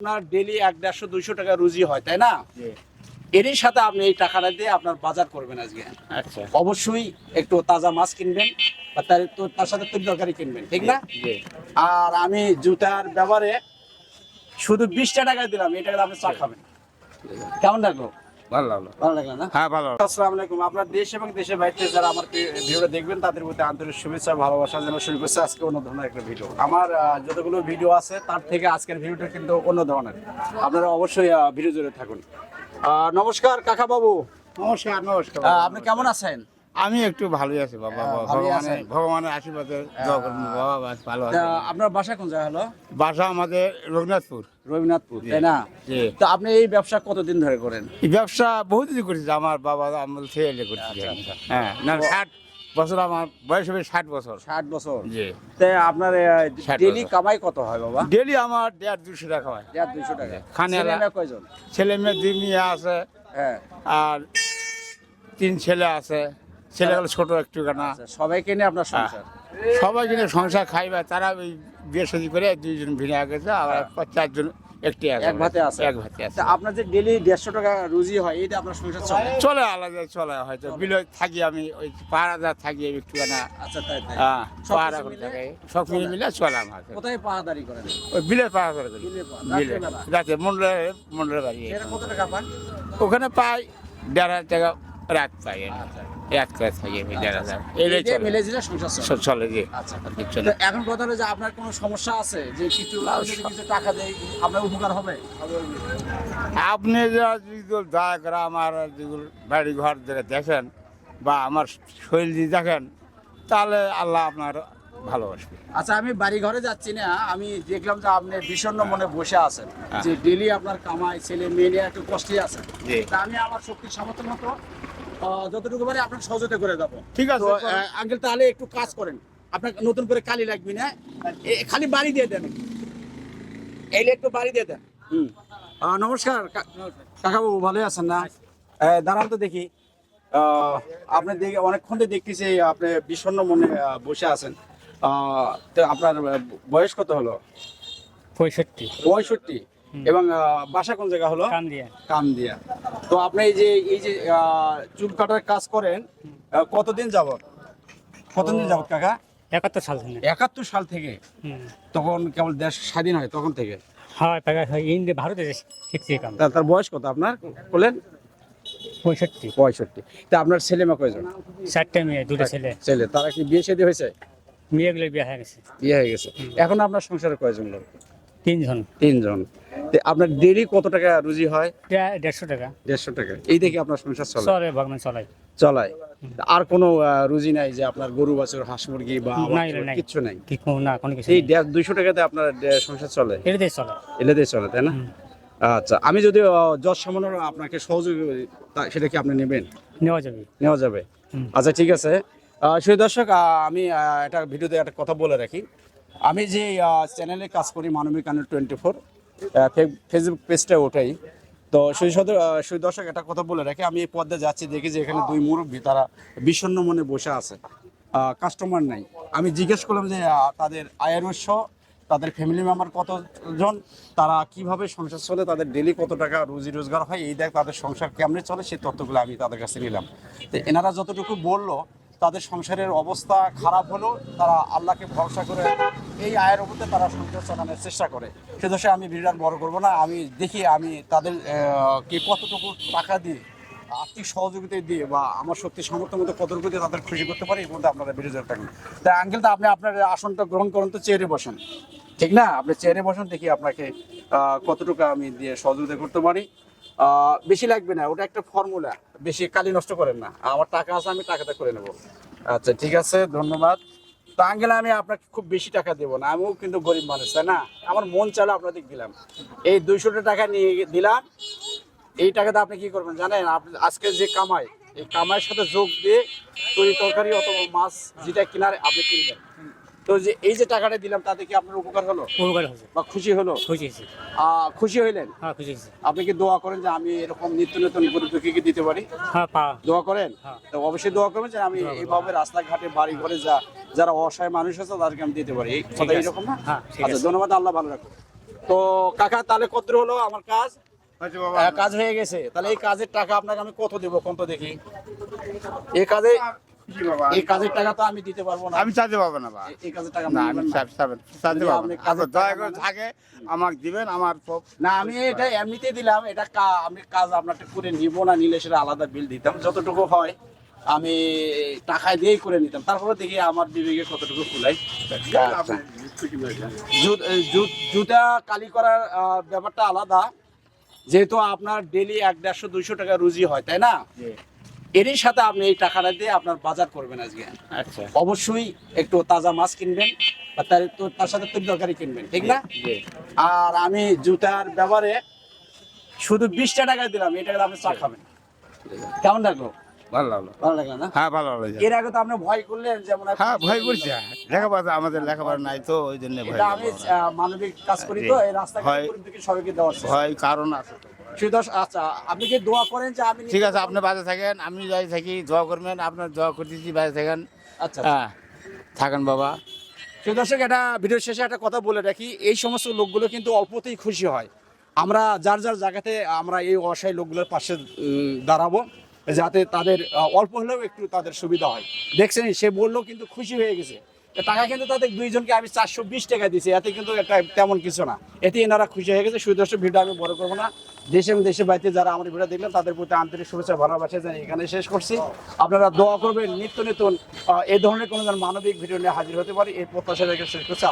আপনার ডেলি 100-150 টাকা রুজি হয়, তাই না? এরই সাথে আপনি এই টাকাটা দিয়ে আপনার বাজার করবেন আজকে। আচ্ছা, অবশ্যই একটু তাজা মাছ কিনবেন বা তার সাথে তরকারি কিনবেন, ঠিক না? আর আমি জুতার ব্যাপারে শুধু 20টা টাকা দিলাম, এই টাকাটা আপনি চা খাবেন। কেমন লাগলো? ভালো লাগলো। ভালো লাগলো না? হ্যাঁ, ভালো। আসসালামু আলাইকুম। আপনার দেশ এবং দেশের বাইরে যারা আমার ভিডিওটা দেখবেন তাদের প্রতি আন্তরিক শুভেচ্ছা ভালোবাসা জানানো শুরু করছে আজকে অন্য ধরনের একটা ভিডিও। আমার যতগুলো ভিডিও আছে তার থেকে আজকের ভিডিওটা কিন্তু অন্য ধরনের। আপনারা অবশ্যই ভিডিও জুড়ে থাকুন। নমস্কার কাকা বাবু। নমস্কার, নমস্কার। আপনি কেমন আছেন? আমি একটু ভালোই আছি বাবা। ভালোই আছেন? ভগবানের আশীর্বাদে দোয়া করুন বাবা, বাস ভালো আছে। আপনার বাসা কোন জায়গা হলো? বাসা আমাদের রঘুনাথপুর। রবীন্দ্রনাথপুর, তাই না? জি। তো আপনি এই ব্যবসা কতদিন ধরে করেন? এই ব্যবসা বহুদিন করেছি, আমার বাবা আমল থেকে করছি। আচ্ছা। হ্যাঁ, না 60 বছর, আমার বয়স হবে 60 বছর। 60 বছর। জি। তাই আপনার 60 ডেলি বছর। কামাই কত হয় বাবা? ডেলি আমার 150-200 টাকা হয়। 150-200 টাকা। খানে ছেলে মেয়ে কয়জন? ছেলে মেয়ে 2 মেয়ে আছে, হ্যাঁ। আর 3 ছেলে আছে। ছেলেগুলো ছোট একটু কানা। আচ্ছা, সবাইকে নিয়ে আপনার সংসার? সবাই কিনে সংসার খাইবে, তারা ওই বিয়ে শাদী করে 2জন ভিনে গেছে, আর 4জন একটি এক ভাতে আছে? এক ভাতে আছে। তা আপনার যে ডেলি 150 টাকা রুজি হয়, এইটা আপনার সংসার চলে? চলে, আলাদা চলে, হয়তো বিলে থাকি আমি, ওই পাহাড়া থাকি একটু কানা। আচ্ছা, তাই তাই। হ্যাঁ, সব পাহাড়া কিছু করে মিলে থাকে, সব মিলে চলে আমার। কোথায় পাহাদারি করেন? ওই বিলে পাহাড়া করে করি। বিলে পাহাড়, বিলে রাত্রেবেলা? রাতে মন্ডলের বাড়ি। সেটা কত টাকা পান? ওখানে পাই 1,500 টাকা রাত পাই আমি। রাত করে থাকি আমি 1,500। এলে এই যে মিলে ঝিলে সংসার চলে? চলে যে। আচ্ছা। আর কিছু তো না। এখন কথা হলো যে আপনার কোনো সমস্যা আছে যে আমি যদি কিছু টাকা দেই আপনার উপকার হবে? আপনি যেগুলো দয়া করে আমার যেগুলো বাড়ি ঘর থেকে দেখেন বা আমার শরীর দিয়ে দেখেন, তাহলে আল্লাহ আপনার ভালোবাসবে। আচ্ছা, আমি বাড়ি ঘরে যাচ্ছি না, আমি দেখলাম যে আপনি বিষণ্ণ মনে বসে আছেন, হ্যাঁ। যে ডেলি আপনার কামাই, ছেলে মেয়ে নিয়ে একটু কষ্টে আছেন। জি। তা আমি আমার শক্তির সামর্থ্য মতো যতটুকু পারি আপনার সহযোগিতা করে দেবো। ঠিক আছে, তো করেন। আঙ্কেল তাহলে একটু কাজ করেন, আপনার নতুন করে কালি লাগবে না, খালি বাড়ি দিয়ে দেন, এইলে একটু বাড়ি দিয়ে দেন। নমস্কার কাকাবাবু, ভালো আছেন না? দাঁড়ান তো দেখি। আপনি দেখে অনেকক্ষণ ধরে দেখতেছি আপনি বিষণ্ণ মনে বসে আছেন। তো আপনার বয়স কত হলো? 65। এবং বাসা কোন জায়গা হলো? কামদিয়া। তো আপনি এই যে চুল কাটার কাজ করেন কতদিন যাবত কাকা? 71 সাল থেকে 71 সাল থেকে? তখন কেবল দেশ স্বাধীন হয় তখন থেকে? হয় ইন্ডিয়া ভারতে শিখছি কাম। তার বয়স কত আপনার বলেন? 65। তা আপনার ছেলে মেয়ে কয়জন? 4টে মেয়ে, 2টো ছেলে। তারা কি বিয়ে শাদী হয়েছে? মেয়েগুলো বিয়ে হয়ে গেছে। বিয়ে হয়ে গেছে। এখন আপনার সংসারে কয়জন লোক? 3 জন। 3 জন। তো আপনার ডেইলি কত টাকা রুজি হয়? 150 টাকা। 150 টাকা। এই দেখে আপনার সংসার চলে, ভগবান চলাই। আর কোনো রুজি নাই যে আপনার গরু বাছুর, হাঁস মুরগি বা নাই। কিচ্ছু নাই? না, কোনো কিছু এই নেই। 200 টাকাতে আপনার সংসার চলে? এটাতেই চলে। এলেতেই চলে, তাই না? আচ্ছা, আমি যদি যত সামান্য আপনাকে সহযোগী করি, সেটা কি আপনি নেবেন? নেওয়া যাবে। আচ্ছা, ঠিক আছে। সেই দর্শক, আমি একটা ভিডিওতে একটা কথা বলে রাখি। আমি যে চ্যানেলে কাজ করি, মানবিক আনন্দ 24, ফেসবুক পেজটা ওটাই। তো সেই দর্শক একটা কথা বলে রাখি, আমি এই পথে যাচ্ছি, দেখি যে এখানে 2 মুরব্বী তারা বিষণ্ণ মনে বসে আছে, কাস্টমার নাই। আমি জিজ্ঞেস করলাম যে তাদের আয়ের উৎস, তাদের ফ্যামিলি মেম্বার কতজন, তারা কিভাবে সংসার চলে, তাদের ডেলি কত টাকা রুজি রোজগার হয়, এই দেখ তাদের সংসার কেমনে চলে, সেই তথ্যগুলো আমি তাদের কাছে নিলাম। তো এনারা যতটুকু বললো, তাদের সংসারের অবস্থা খারাপ হলেও তারা আল্লাহকে ভরসা করে এই আয়ের উপরে তারা সংসার চালানোর চেষ্টা করে। সে দোষে আমি ভিডিওটা বড় করবো না, আমি দেখি আমি তাদের কে কতটুকু টাকা দিয়ে, আর্থিক সহযোগিতা দিয়ে বা আমার শক্তি সামর্থ্য মতো কতটুকু দিয়ে তাদের খুশি করতে পারি, এর মধ্যে আপনারা ভিডিও থাকবেন। তাই আঙ্কেল, তো আপনি আপনার আসনটা গ্রহণ করেন, তো চেয়ারে বসেন, ঠিক না? আপনি চেয়ারে বসেন, দেখি আপনাকে কতটুকু আমি দিয়ে সহযোগিতা করতে পারি। বেশি লাগবে না, ওটা একটা ফর্মুলা, বেশি কালি নষ্ট করেন না। আমার টাকা আছে, আমি টাকাটা করে নেবো। আচ্ছা, ঠিক আছে, ধন্যবাদ। তো আঙ্কেল, আমি আপনাকে খুব বেশি টাকা দেবো না, আমিও কিন্তু গরিব মানুষ, তাই না? আমার মন চাইলে আপনাদের দিলাম, এই 200 টাকা নিয়ে দিলাম। এই টাকাটা আপনি কি করবেন জানেন? আপনি আজকে যে কামাই, এই কামাইয়ের সাথে যোগ দিয়ে তরকারি অথবা মাছ যেটা কিনারে আপনি কিনবেন। তো যে এই যে টাকাটা দিলাম, তাতে কি আপনার উপকার হলো বা খুশি হলো? খুশি হইলেন? হ্যাঁ, খুশি হয়েছে। আপনি কি দোয়া করেন যে আমি এরকম নিত্য নতুন গরিবকে দিতে পারি? হ্যাঁ, দোয়া করেন? তো অবশ্যই দোয়া করবেন যে আমি এইভাবে রাস্তাঘাটে, বাড়ি ঘরে যারা অসহায় মানুষ আছে তাদেরকে আমি দিতে পারি। এই কথা এইরকম না? হ্যাঁ, ঠিক আচ্ছা, আছে। ধন্যবাদ, আল্লাহ ভালো রাখুন। তো কাকা তাহলে কত হলো আমার কাজ? হয়েছে বাবা। কাজ হয়ে গেছে। তাহলে এই কাজের টাকা আপনাকে আমি কত দেবো কোন তো দেখি? এই কাজে কি বাবা? এই কাজের টাকা তো আমি দিতে পারবো না। আমি চাইতে পাবো না বাবা। এই কাজের টাকা না, আপনি আমি দিবেন না? চাইতে যদি পারবো আপনি না। কাজের আপনার দয়া টাকা করে না- থাকে আমাকে দিবেন, আমার সব না আমি এটা এমনিতে দিলাম, এটা আমি কাজ আপনারটা করে নিব না, নিলে সেটা আলাদা বিল দিতাম। যতটুকু হয় আমি টাকায় দিয়েই করে নিতাম। তারপরে দেখি আমার বিবেকে কতটুকু কুলাই। আচ্ছা। জুতা কালি করার ব্যাপারটা আলাদা, যেহেতু আপনার ডেলি 150-200 টাকা রুজি হয়, তাই না? এরই সাথে আপনি এই টাকাটা দিয়ে আপনার বাজার করবেন আজকে। আচ্ছা। অবশ্যই একটু তাজা মাছ কিনবেন, আর তার সাথে তরি তরকারি কিনবেন, ঠিক না? আর আমি জুতার ব্যাপারে শুধু 20টা টাকা দিলাম, এটা আপনি চা খাবেন। কেমন লাগলো? ভালো লাগলো। ভালো লাগলো না? হ্যাঁ, ভালো লাগলো। এর আগে তো আপনি ভয় করলেন, যেমন হ্যাঁ, ভয় করছি। লেখাপড়া আমাদের লেখাপড়া নাই তো, ওই জন্য ভয় এটা আমি মানবিক কাজ করি তো, এই রাস্তাঘাটে ভয়- গরিব দুঃখী সবাইকে দেওয়ার চেষ্টা। ভয় কারণ আছে। আচ্ছা, আপনি কি দোয়া করেন যে আমি? ঠিক আছে, আপনি বাজে থাকেন, আমি যাই থাকি, দোয়া করবেন। আপনার দোয়া করতেছি, বাজে থাকেন। আচ্ছা, হ্যাঁ, থাকেন বাবা। দর্শক, একটা ভিডিওর শেষে একটা কথা বলে রাখি, এই সমস্ত লোকগুলো কিন্তু অল্পতেই খুশি হয়। আমরা যার যার জায়গাতে আমরা এই অসহায় লোকগুলোর পাশে দাঁড়াবো, যাতে তাদের অল্প হলেও একটু তাদের সুবিধা হয়। দেখছেন, সে বললো কিন্তু খুশি হয়ে গেছে। তো টাকা কিন্তু তাদের দুইজনকে আমি 420 টাকা দিয়েছি, এতে কিন্তু একটা তেমন কিছু না, এতে এনারা খুশি হয়ে গেছে। সুদর্শক, ভিডিও আমি বড় করবো না। দেশে এবং দেশের বাইরে যারা আমার ভিডিও দেখলেন তাদের প্রতি আন্তরিক শুভেচ্ছা ভালোবাসা জানিয়ে এখানে শেষ করছি। আপনারা দোয়া করবেন নিত্য নতুন এই ধরনের কোনো মানবিক ভিডিও নিয়ে হাজির হতে পারি, এই প্রত্যাশা রেখে শেষ করছি।